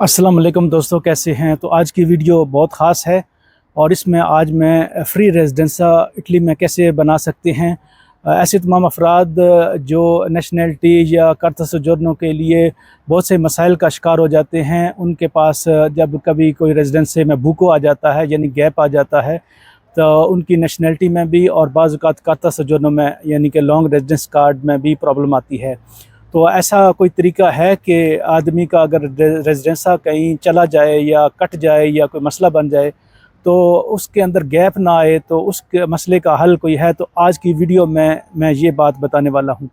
अस्सलाम वालेकुम दोस्तों, कैसे हैं। तो आज की वीडियो बहुत ख़ास है और इसमें आज मैं फ्री रेजिडेंसा इटली में कैसे बना सकते हैं। ऐसे तमाम अफराद जो नेशनलिटी या करता सोजोर्नो के लिए बहुत से मसाइल का शिकार हो जाते हैं, उनके पास जब कभी कोई रेजिडेंसे में भूको आ जाता है यानी गैप आ जाता है, तो उनकी नेशनलिटी में भी और बाज़ औक़ात करता सोजोर्नो में यानी कि लॉन्ग रेजिडेंस कार्ड में भी प्रॉब्लम आती है। तो ऐसा कोई तरीका है कि आदमी का अगर रेजिडेंसा कहीं चला जाए या कट जाए या कोई मसला बन जाए तो उसके अंदर गैप ना आए, तो उस मसले का हल कोई है। तो आज की वीडियो में मैं ये बात बताने वाला हूँ।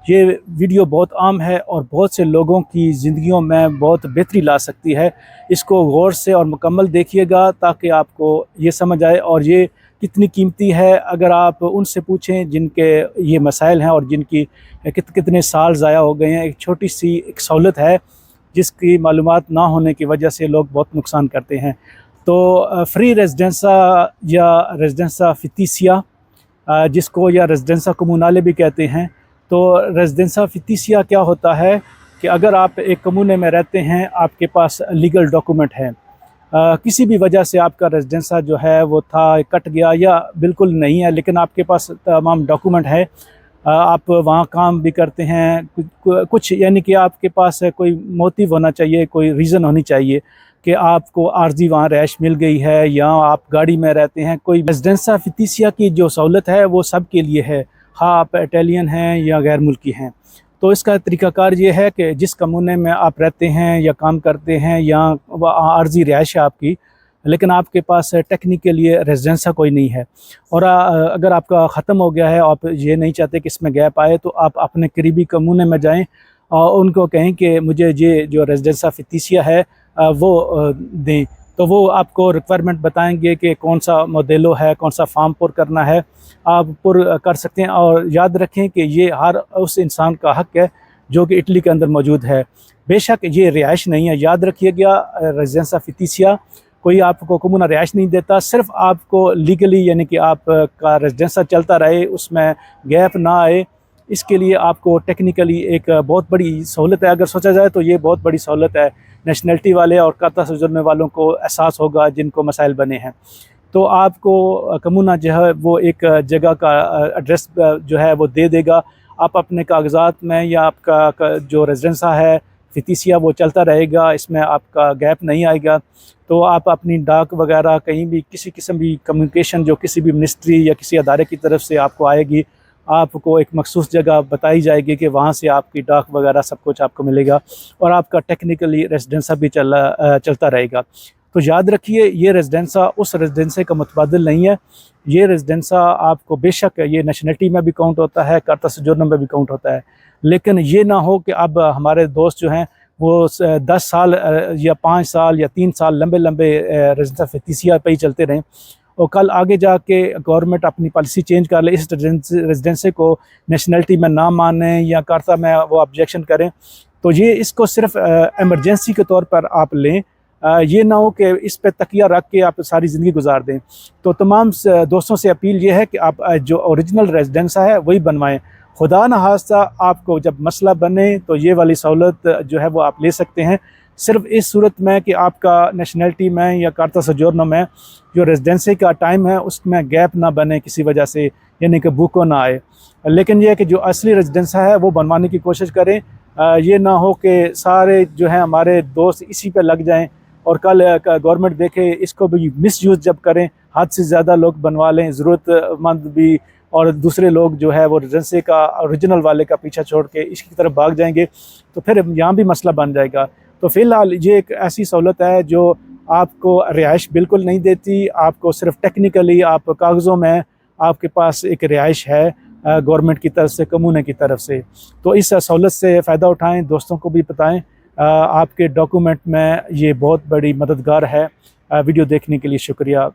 ये वीडियो बहुत आम है और बहुत से लोगों की ज़िंदगियों में बहुत बेहतरी ला सकती है। इसको गौर से और मुकम्मल देखिएगा ताकि आपको ये समझ आए और ये कितनी कीमती है। अगर आप उनसे पूछें जिनके ये मसाइल हैं और जिनकी कितने साल ज़ाया हो गए हैं, एक छोटी सी एक सहूलत है जिसकी मालूमात ना होने की वजह से लोग बहुत नुकसान करते हैं। तो फ्री रेजिडेंसा या रेजिडेंसा फितिसिया, जिसको या रेजिडेंसा कम्यूनाले भी कहते हैं। तो रेजिडेंसा फितिसिया क्या होता है कि अगर आप एक कम्यूने में रहते हैं, आपके पास लीगल डॉक्यूमेंट है, किसी भी वजह से आपका रेजिडेंसा जो है वो था, कट गया या बिल्कुल नहीं है, लेकिन आपके पास तमाम डॉक्यूमेंट है, आप वहाँ काम भी करते हैं, कुछ यानी कि आपके पास कोई मोटिव होना चाहिए, कोई रीज़न होनी चाहिए कि आपको आर्जी वहाँ रहायश मिल गई है या आप गाड़ी में रहते हैं। कोई रेजिडेंसा फितिसिया की जो सहूलत है वो सब के लिए है, हाँ आप इटालियन हैं या गैर मुल्की हैं। तो इसका तरीक़ाकार ये है कि जिस कम्यूने में आप रहते हैं या काम करते हैं या आर्जी रहायश है आपकी, लेकिन आपके पास टेक्निकली रेजिडेंसा कोई नहीं है और अगर आपका ख़त्म हो गया है, आप ये नहीं चाहते कि इसमें गैप आए, तो आप अपने करीबी कम्यूने में जाएं और उनको कहें कि मुझे ये जो रेजिडेंसा फितिसिया है वो दें। तो वो आपको रिक्वायरमेंट बताएंगे कि कौन सा मॉडेलो है, कौन सा फॉर्म पुर करना है, आप पुर कर सकते हैं। और याद रखें कि ये हर उस इंसान का हक़ है जो कि इटली के अंदर मौजूद है। बेशक ये रिहाइश नहीं है, याद रखिएगा। रेजिडेंसा फितिसिया कोई आपको कम्यूना रिहाइश नहीं देता, सिर्फ आपको लीगली यानी कि आप का रेजिडेंसा चलता रहे, उसमें गैप ना आए, इसके लिए आपको टेक्निकली एक बहुत बड़ी सहूलत है। अगर सोचा जाए तो ये बहुत बड़ी सहूलत है। नेशनलिटी वाले और करता सोजोर्नो वालों को एहसास होगा जिनको मसाइल बने हैं। तो आपको कम्यूना जो है वो एक जगह का एड्रेस जो है वो दे देगा। आप अपने कागजात में या आपका जो रेजिडेंसा है फितिसिया वो चलता रहेगा, इसमें आपका गैप नहीं आएगा। तो आप अपनी डाक वगैरह कहीं भी किसी किस्म की कम्युनिकेशन जो किसी भी मिनिस्ट्री या किसी अदारे की तरफ से आपको आएगी, आपको एक मखसूस जगह बताई जाएगी कि वहाँ से आपकी डाक वगैरह सब कुछ आपको मिलेगा और आपका टेक्निकली रेजिडेंसा भी चलता रहेगा। तो याद रखिए, ये रेजिडेंसा उस रेजिडेंसे का मुतबादिल नहीं है। ये रेजिडेंसा आपको बेशक ये नेशनलिटी में भी काउंट होता है, करता सोजोर्नो में भी काउंट होता है, लेकिन ये ना हो कि अब हमारे दोस्त जो हैं वो 10 साल या 5 साल या 3 साल लंबे लंबे रेजिडेंसा फितिसिया पे ही चलते रहें और कल आगे जाके गवर्नमेंट अपनी पॉलिसी चेंज कर ले, इस रेजिडेंसे को नेशनलिटी में ना माने या करता में वो ऑब्जेक्शन करें। तो ये इसको सिर्फ एमरजेंसी के तौर पर आप लें, ये ना हो कि इस पे तकिया रख के आप सारी ज़िंदगी गुजार दें। तो तमाम दोस्तों से अपील ये है कि आप जो ओरिजिनल रेजिडेंसा है वही बनवाएं। खुदा न खास्ता आपको जब मसला बने तो ये वाली सहूलत जो है वो आप ले सकते हैं, सिर्फ इस सूरत में कि आपका नेशनलिटी में या करता सोजोर्नो में जो रेजिडेंसी का टाइम है उसमें गैप ना बने किसी वजह से, यानी कि भूको ना आए। लेकिन यह है कि जो असली रेजिडेंसा है वो बनवाने की कोशिश करें। ये ना हो कि सारे जो हैं हमारे दोस्त इसी पे लग जाएं और कल गवर्नमेंट देखे इसको भी मिसयूज़ जब करें, हद से ज़्यादा लोग बनवा लें, ज़रूरतमंद भी और दूसरे लोग जो है वो रेजिडेंसी का ओरिजिनल वाले का पीछा छोड़ के इसकी तरफ भाग जाएंगे, तो फिर यहाँ भी मसला बन जाएगा। तो फ़िलहाल ये एक ऐसी सहूलत है जो आपको रिहाइश बिल्कुल नहीं देती, आपको सिर्फ टेक्निकली आप कागज़ों में आपके पास एक रिहाइश है गवर्नमेंट की तरफ से, कम्यूने की तरफ से। तो इस सहूलत से फ़ायदा उठाएँ, दोस्तों को भी बताएँ। आपके डॉक्यूमेंट में ये बहुत बड़ी मददगार है। वीडियो देखने के लिए शुक्रिया।